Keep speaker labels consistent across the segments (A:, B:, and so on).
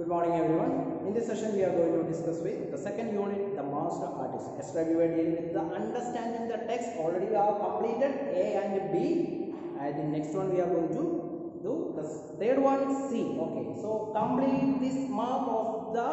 A: Good morning everyone. In this session we are going to discuss with the second unit, the master artist. Yesterday we were dealing with the understanding the text. Already we have completed A and B. And the next one we are going to do the third one, C. Okay, so complete this map of the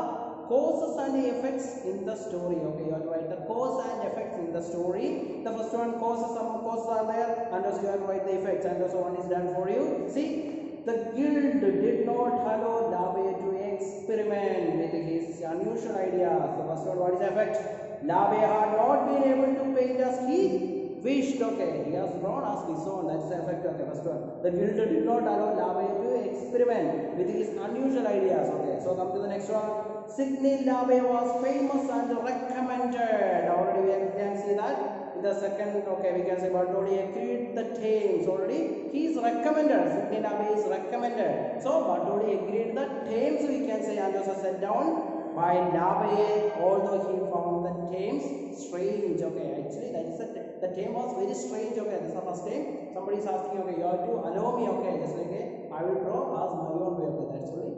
A: causes and effects in the story. Okay, you have to write the cause and effects in the story. The first one, causes, some causes are there, and also you have to write the effects, and also one is done for you. See, the guild did not allow LaVey to experiment with his unusual ideas. The first one, what is the effect? LaVey had not been able to paint as he wished. Okay, he has drawn as his own. That's the effect. Okay, first one. The guild did not allow LaVey to experiment with his unusual ideas. Okay, so come to the next one. Sidney LaVey was famous and recommended. Already we can see that. In the second, okay, we can say Bartoli agreed the Thames. Already he is recommended. Sidney LaVey is recommended. So Bartoli agreed the Thames, we can say, and also set down by LaVey, although he found the Thames strange. Okay, actually that is the Thames was very strange. Okay, this is the first time somebody is asking, okay, you have to allow me. Okay, just like, okay, I will draw as my own way. Okay, that's really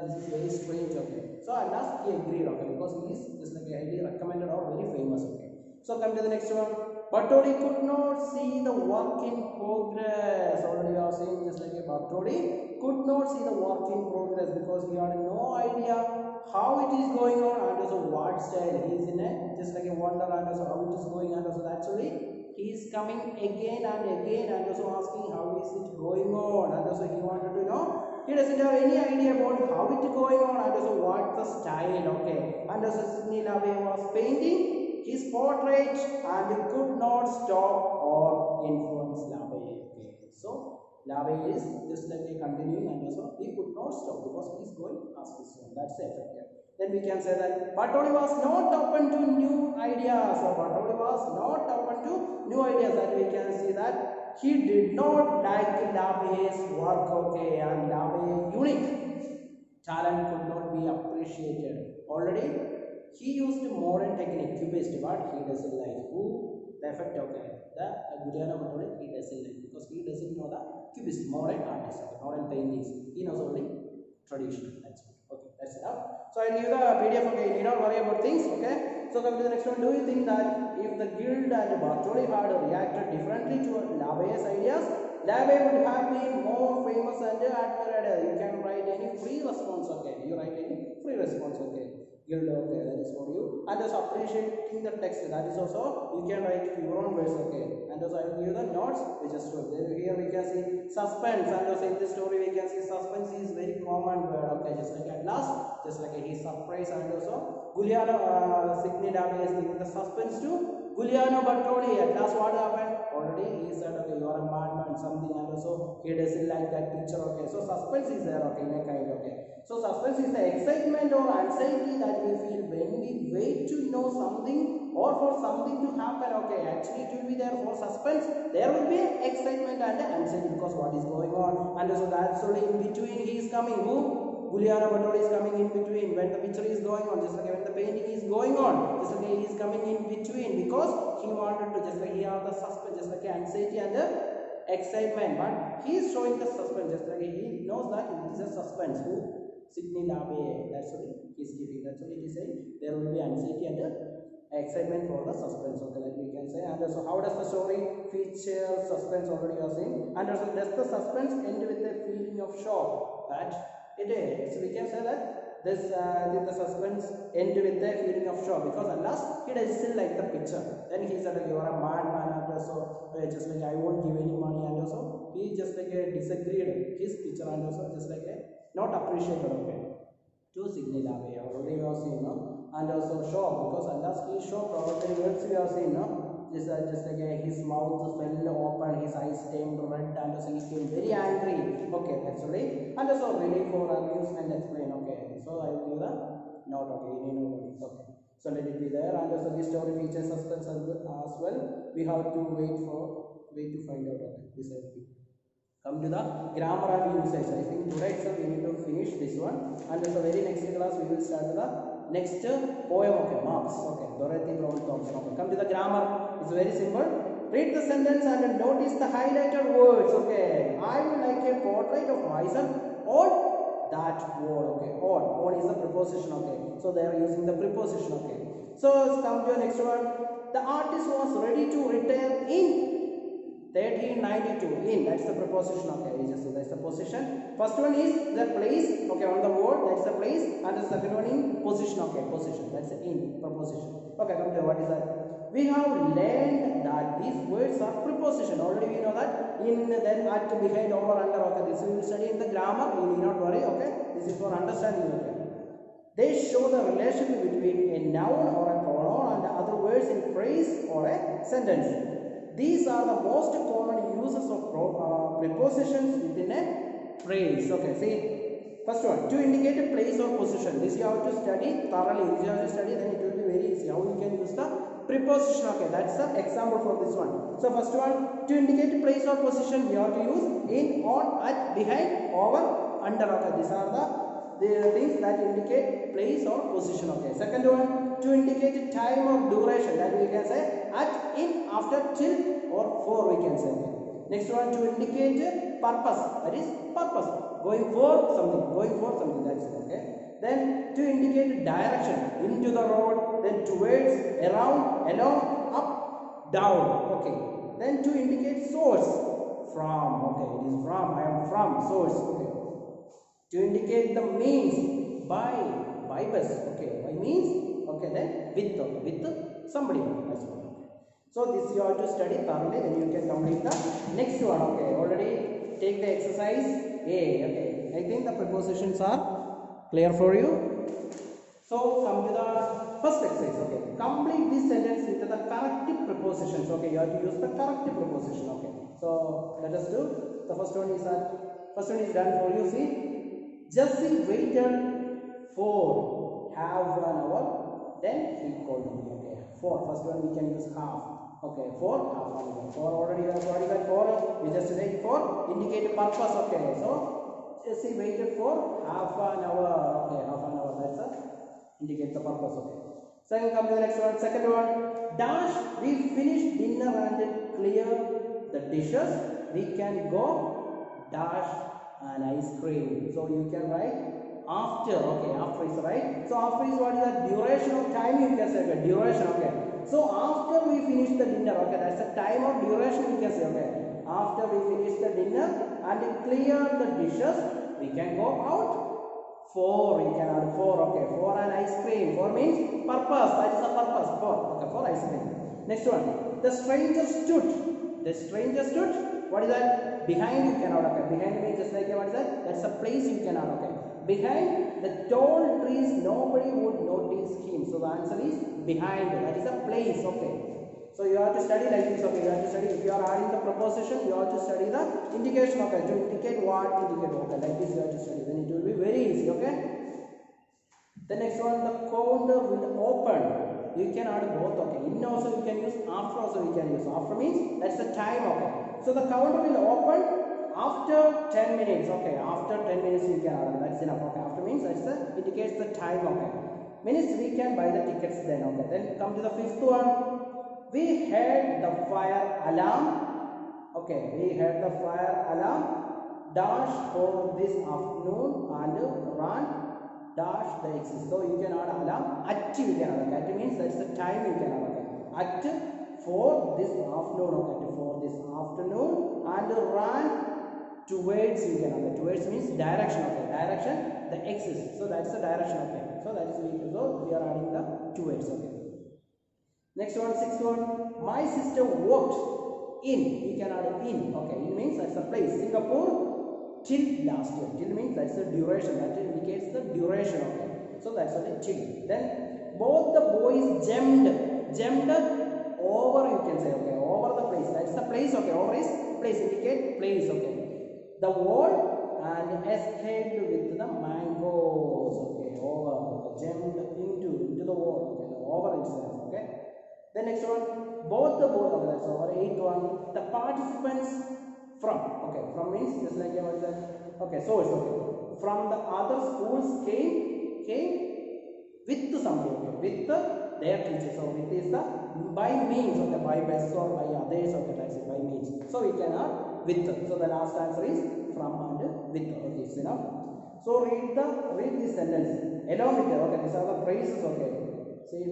A: this is very strange. Okay, so at last he agreed. Okay, because he is just like highly recommended or very famous. Okay. So come to the next one. Bartoli could not see the work in progress. Already we are saying just like Bartoli could not see the work in progress because he had no idea how it is going on and also what style. He is in a just like a wonder and also how it is going, and also actually he is coming again and also asking how is it going on, and also he wanted to know. He doesn't have any idea about how it is going on and also what the style. Okay, and also Sidney LaVey was painting his portrait and could not stop or influence LaVey. Okay, so LaVey is just like a continuing, and also he could not stop because he is going as his own. That's the effect here. Then we can say that Bartoli was not open to new ideas. So Bartoli was not open to new ideas, and we can see that he did not like LaVey's work. Okay, and LaVey's unique talent could not be appreciated. Already he used modern technique, cubist, but he doesn't like. Who? The effect, okay. The Giuliano Bartoli, he doesn't like because he doesn't know the cubist, modern artist, okay, modern paintings. He knows only traditional. That's it. Okay, that's enough. So I'll give the PDF. Okay, you need not worry about things. Okay. So come to the next one. Do you think that if the guild and Bartoli had reacted differently to LaVey's ideas, LaVey would have been more famous and admired? You can write any free response. Okay, you write any free response. Okay. Guild, okay, that is for you. And also appreciating the text, that is also you can write your own words. Okay, and also I will give you the notes which is true. Then here we can see suspense, and also in this story we can see suspense is very common word. Okay, just like at last, just like he surprised, and also Giuliano Sidney LaVey is giving the suspense to Giuliano Bartoli. At last, what happened? Already he said, okay, you are a madman, something, and also he doesn't like that picture. Okay, so suspense is there. Okay, in a kind. Okay. So suspense is the excitement or anxiety that we feel when we wait to know something or for something to happen. Okay, actually it will be there for suspense. There will be excitement and anxiety because what is going on, and so that's only in between he is coming. Who? Giuliano Bartoli is coming in between when the picture is going on, just like when the painting is going on, just like he is coming in between because he wanted to just like he have the suspense, just like anxiety and the excitement, but he is showing the suspense, just like he knows that it is a suspense. Who? Sidney LaVey, that's what he is giving. That's what it is saying. There will be anxiety and excitement for the suspense. Okay, like we can say. And also, how does the story feature suspense? Already you are saying. And also, does the suspense end with a feeling of shock? That it is. So we can say that this the suspense end with a feeling of shock because at last he does still like the picture. Then he said, like, you are a madman, and also just like I won't give any money, and also he just like disagreed his picture, and also just like not appreciated. Okay, to Sidney LaVey. Already we have seen, no? And also shock because at last he shocked. Already words we have seen, no? Just like his mouth fell open, his eyes turned red, and also he became very angry. Okay, that's right. And also really for amusement explain. Okay, so I will give the note. Okay, you need no worries. Okay, so let it be there. And also this story features suspense as well. We have to wait to find out. Okay, this will be. Come to the grammar and usage. I think today itself we need to finish this one, and the very next class we will start the next poem. Okay, marks. Okay, Dorothy Brown Thompson. Okay, come to the grammar. It's very simple. Read the sentence and notice the highlighted words. Okay, I would like a portrait of myself on that word. Okay, on is the preposition. Okay, so they are using the preposition. Okay, so let's come to the next one. The artist was ready to retire in 1392. In, that's the preposition. Okay, you just that's the position. First one is the place. Okay, on the word, that's the place, and the second one in position. Okay, position, that's the in preposition. Okay, come to what is that? We have learned that these words are preposition. Already we know that. In, then, at, behind, over, under. Okay, this we will study in the grammar. You need not worry. Okay, this is for understanding. Okay, they show the relationship between a noun or a pronoun and other words in phrase or a sentence. These are the most common uses of prepositions within a phrase. Okay, see, first one, to indicate a place or position. This you have to study thoroughly. If you have to study, then it will be very easy. How you can use the preposition? Okay, that's the example for this one. So first one, to indicate a place or position, we have to use in, on, at, behind, over, under. Okay, these are the things that indicate place or position. Okay, second one, to indicate time or duration, that we can say at, in, after, till, or for, we can say. Okay. Next one, to indicate purpose, that is purpose, going for something, that's it. Okay, then to indicate direction, into the road, then towards, around, along, up, down. Okay, then to indicate source, from. Okay, it is from, I am from, source. Okay, to indicate the means, by bus. Okay, by means. Okay, then with. Okay, with somebody. That's one. Okay. So this you have to study thoroughly, then you can complete the next one. Okay, already take the exercise A. Okay, I think the prepositions are clear for you. So come to the first exercise. Okay, complete this sentence with the corrective prepositions. Okay, you have to use the corrective preposition. Okay, so let us do. The first one is done for you. See, Jesse waited for half an hour, then he called me. Okay, for first one we can use half. Okay, for half an hour. For already we have already got for. We just wait for indicate a purpose. Okay, so Jesse waited for half an hour. Okay, half an hour. That's a indicate the purpose. Okay. Second, come to the next one. Second one. Dash. We finished dinner and clear the dishes. We can go. Dash and ice cream. So you can write after. Okay, after is right. So after is what is the duration of time? You can say okay, duration. Okay. So after we finish the dinner. Okay, that's the time or duration you can say. Okay. After we finish the dinner and clear the dishes, we can go out. For, you can add for. Okay, for an ice cream. For means purpose. That is the purpose. For. Okay, for ice cream. Next one. The stranger stood. The stranger stood. What is that? Behind you cannot. Okay. Behind means just like what is that? That's a place you cannot. Okay. Behind the tall trees, nobody would notice him. So the answer is behind. That is a place. Okay. So you have to study like this. Okay. You have to study. If you are adding the preposition, you have to study the indication. Okay. To indicate what, indicate. Okay. Like this you have to study. Then it will be very easy. Okay. The next one, the counter will open. You can add both. Okay. In also you can use. After also you can use. After means that's the time. Okay. So the counter will open after 10 minutes. Okay. After 10 minutes you can add. That's enough. Okay. After means that's the indicates the time. Okay. Minutes we can buy the tickets then. Okay. Then come to the fifth one. We heard the fire alarm. Okay. We heard the fire alarm. Dash for this afternoon and run. Dash the exit. So you can add alarm. At you can add. At means that's the time you can add. Okay. At for this afternoon. Okay. For this afternoon and run towards you can add. Towards means direction. Okay. Direction. The exit. So that's the direction. Okay. So that is we are adding the towards. Okay. Next one, sixth one. My sister walked in. You can add in. Okay. In means that's the place. Singapore till last year. Till means that's the duration. That indicates the duration. Okay. So that's what till. Then both the boys jumped over. You can say okay. Over the place. That's the place. Okay. Over is place. Indicate place. Okay. The wall and escaped with the mangoes. Okay. Over. Okay. Jumped into the wall. Okay. The over itself. Okay. The next one, both the board. Okay, that's our eighth one. The participants from. Okay, from means just like what is that? Okay, source. Okay, from the other schools came with somebody. Okay, with their teachers. So with is the by means. Okay, by best or by others. Okay, that's it. By means. So we cannot with. So the last answer is from and with. Okay, it's enough. So read this sentence along with it. Okay, these are the phrases. Okay, see.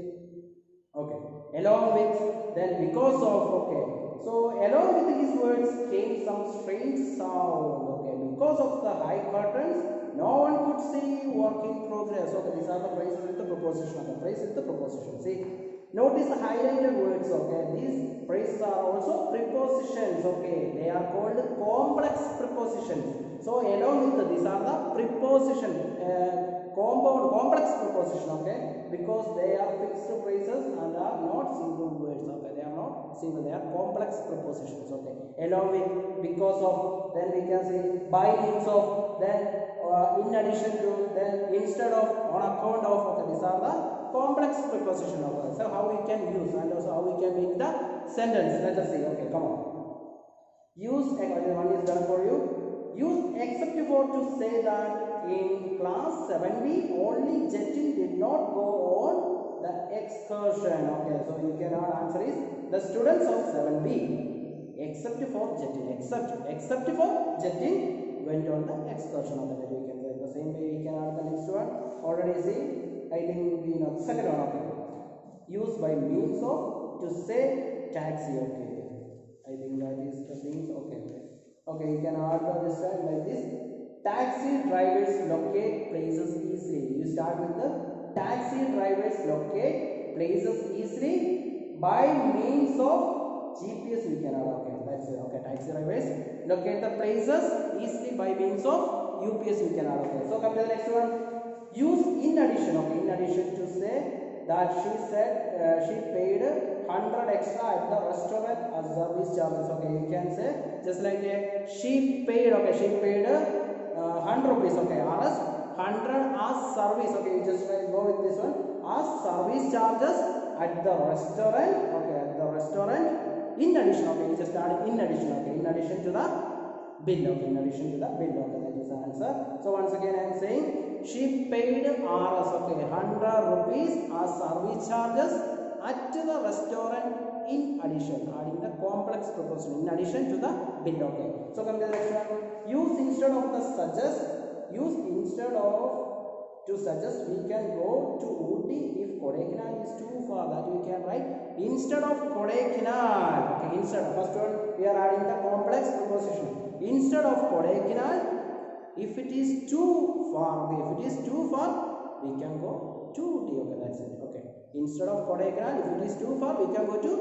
A: Okay, along with, then because of. Okay, so along with these words came some strange sound. Okay, because of the high curtains, no one could see work in progress. Okay, these are the phrases with the preposition. Okay, phrase with the preposition. See, notice the highlighted words. Okay, these phrases are also prepositions. Okay, they are called complex prepositions. So along with these are the preposition, compound complex preposition. Okay, because they are fixed phrases and are not single words. Okay, they are not single, they are complex prepositions. Okay, along with, because of, then we can say by means of, then in addition to, then instead of, on account of. Okay, these are the complex preposition. Okay, so how we can use and also how we can make the sentence. Let us see. Okay, come on. Use, one is done for you. Use except for to say that in class 7B only Jetin did not go on the excursion. Okay, so you can answer is the students of 7B except for Jetin, except for Jetin went on the excursion. Okay, that we can say the same way we can add the next one. Already see, I think we know the second one. Okay, use by means of to say taxi. Okay, I think that is the means. Okay, okay, you can add this one like this. Taxi drivers locate places easily. You start with the taxi drivers locate places easily by means of GPS. We can add. Okay, that's it. Okay, taxi drivers locate the places easily by means of UPS. We can add. Okay, so come to the next one. Use in addition. Okay, in addition to say that she said she paid 100 extra at the restaurant as service charges. Okay, you can say just like she paid. Okay, she paid 100 rupees. Okay, as 100 as service. Okay, you just go with this one as service charges at the restaurant. Okay, at the restaurant. In addition. Okay, you just add in addition. Okay, in addition to the bill. Okay, in addition to the bill. Okay, that is the answer. So once again I am saying she paid Rs. Okay, 100 rupees as service charges at the restaurant in addition, adding the complex preposition in addition to the bill. Okay, so come to the next one. Use instead of the suggest. Use instead of to suggest. We can go to Ooty if Kodaikanal is too far. That we can write instead of Kodaikanal. Okay, instead of, first one we are adding the complex preposition. Instead of Kodaikanal, if it is too far, if it is too far, we can go to Ooty. Okay, that's it. Okay, instead of Kodaikanal, if it is too far, we can go to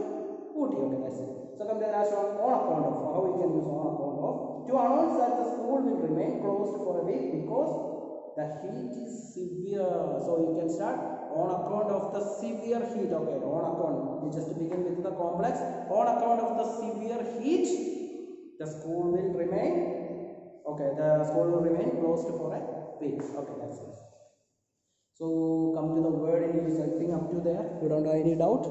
A: Ooty. Okay, that's it. So come to the last one, on account of. How we can use on account of? To announce that the school will remain closed for a week because the heat is severe. So you can start on account of the severe heat. Okay, on account. You just begin with the complex. On account of the severe heat, the school will remain. Okay, the school will remain closed for a week. Okay, that's it. So come to the word in use. I think up to there you don't have any doubt.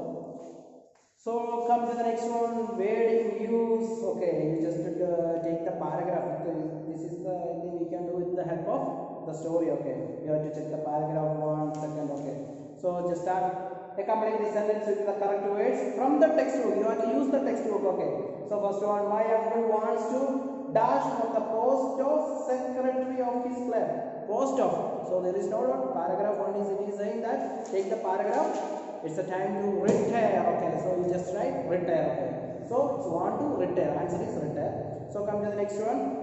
A: So come to the next one, word in use. Okay, you just take the paragraph. This is the, I think we can do with the help of the story. Okay, you have to check the paragraph 1 second. Okay, so just start accompanying the sentence with the correct words from the textbook. You have to use the textbook. Okay, so first one, my uncle wants to dash on the post of secretary of his club. Post of. So there is no doubt. Paragraph 1 is it is saying that take the paragraph. It's the time to retire. Okay, so you just write retire. Okay, so it's want to retire. Answer is retire. So come to the next one.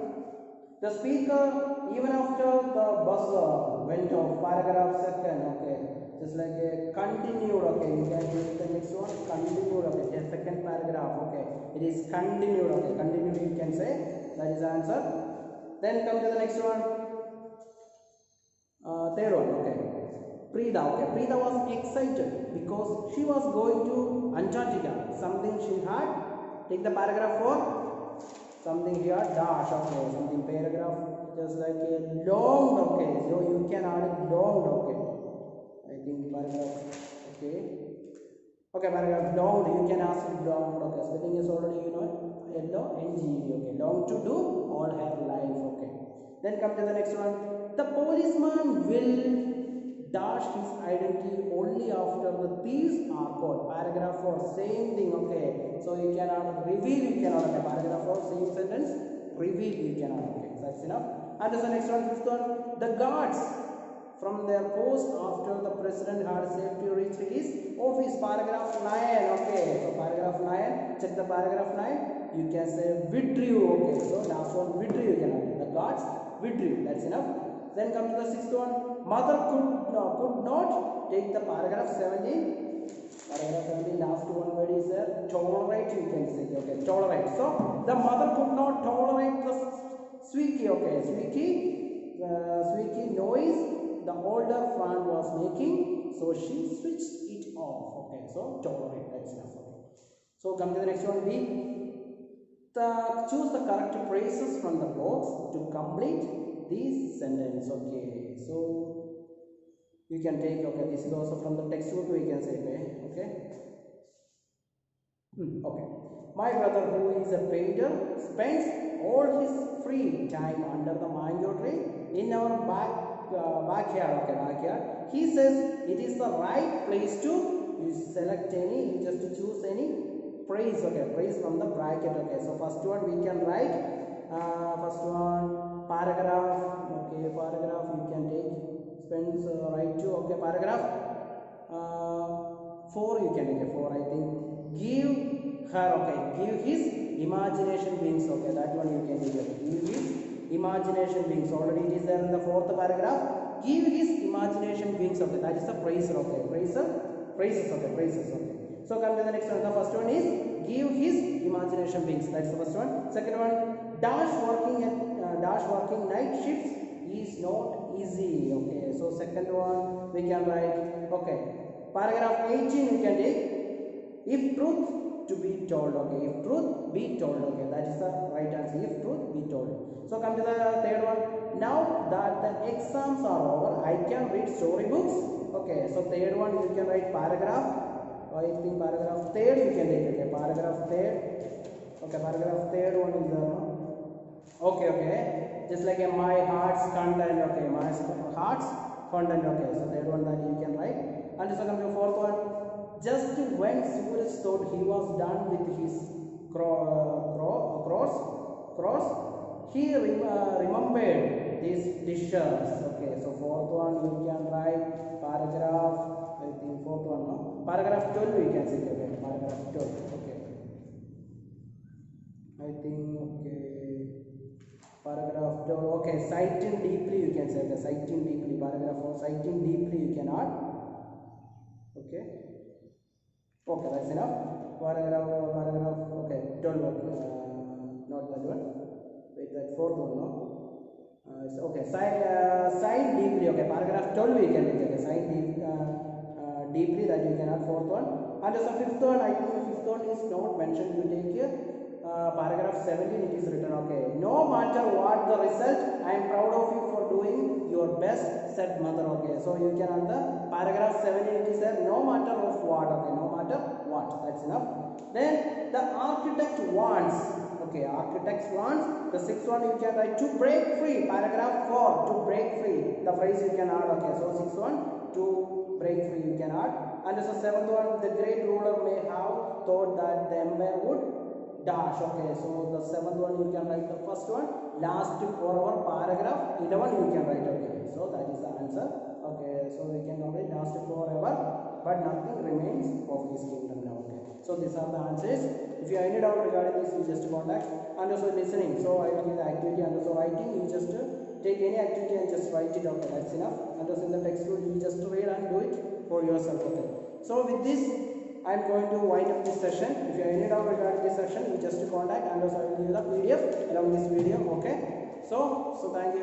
A: The speaker, even after the buzzer went off. Paragraph 2nd. Okay, just like a continued. Okay, you can use the next one. Continued. Okay, the second paragraph. Okay, it is continued. Okay, continued. You can say that is the answer. Then come to the next one. Third one. Okay. Preeta. Okay, Preeta was excited because she was going to Antarctica. Something she had. Take the paragraph 4. Something here dash. Okay, something paragraph just like a long. Okay, so you can add it long. Okay, I think paragraph. Okay, okay, paragraph long. You can ask it long. Okay, spelling is already you know LONG. Okay, long to do all her life. Okay, then come to the next one. The policeman will dash his identity only after the thieves are caught. Paragraph 4, same thing. Okay, so you can reveal, you can add. Paragraph 4, same sentence, reveal, you can add. Okay, so that's enough. And the next one, fifth one, the guards from their post after the president had safely reached his office. Paragraph 9. Okay, so paragraph 9, check the paragraph 9. You can say withdrew. Okay, so last one withdrew. You can have the guards withdrew. That's enough. Then come to the sixth one. Mother could not take the paragraph 17. Paragraph 17, last one word is tolerate. You can say, okay, tolerate. So the mother could not tolerate the squeaky. Okay, squeaky noise the older Fran was making, so she switched it off. Okay, so tolerate, that's enough. Okay. So come to the next one, B. Choose the correct phrases from the box to complete this sentence. Okay, so you can take, okay, this is also from the textbook, we can say, okay. Okay. My brother, who is a painter, spends all his free time under the mango tree in our backyard. Okay, backyard. He says it is the right place to, you select any, you just choose any phrase. Okay, phrase from the bracket. Okay, so first one we can write, first one paragraph. Okay, paragraph you can take, spends right to. Okay, paragraph 4 you can take, 4 I think. Give her, okay, give his imagination wings. Okay, that one you can take. Give his imagination wings, already it is there in the fourth paragraph. Give his imagination wings. Okay, that is the phraser. Okay, phrases. Okay, phrases. Okay, so come to the next one. The first one is give his imagination wings. That's the first one. Second one, dash working night shifts is not easy. Okay, so second one we can write. Okay, paragraph 18 you can take. If truth to be told. Okay, if truth be told. Okay, that is the right answer. If truth be told. So come to the third one. Now that the exams are over, I can read storybooks. Okay, so third one you can write paragraph. I think paragraph third you can take. Okay, paragraph third. Okay, paragraph third one is okay. Just like my heart's content. Okay, my heart's content. Okay, so third one that you can write. And so come to the fourth one. Just when Suraj thought he was done with his cross, he remembered these dishes. Okay, so fourth one you can write paragraph. I think fourth one, no? Paragraph 12 you can say. Okay, paragraph 12. Okay, I think, okay, paragraph 12. Okay, citing deeply you can say. Okay, citing deeply. Paragraph 4, citing deeply you can add. Okay. Okay, that's enough. Paragraph, okay, 12, not that one. Wait, that fourth one, no? Okay, sign deeply. Okay, paragraph 12 you can take. Okay, sign deeply, that you can add fourth one. And so fifth one, I think fifth one is not mentioned. You take here. Paragraph 17 it is written. Okay, no matter what the result, I am proud of you for doing your best, said mother. Okay, so you can add the paragraph 17 it is there, no matter of what. Okay, no matter what, that's enough. Then the architect wants. Okay, architect wants. The sixth one you can write to break free. Paragraph 4, to break free, the phrase you can add. Okay, so sixth one, to break free you can add. And so seventh one, the great ruler may have thought that the empire would dash. Okay, so the seventh one you can write the first one, last forever. Paragraph 11 you can write. Okay, so that is the answer. Okay, so we can complete last forever, but nothing remains of his kingdom now. Okay, so these are the answers. If you have any doubt regarding this, you just contact. And also listening, so I will give the activity. And also writing, you just take any activity and just write it. Okay, that's enough. And also in the textbook, you just read and do it for yourself. Okay, so with this I am going to wind up this session. If you have any doubt regarding this session, you just contact, and also I will give the PDF along this video. Okay, so thank you.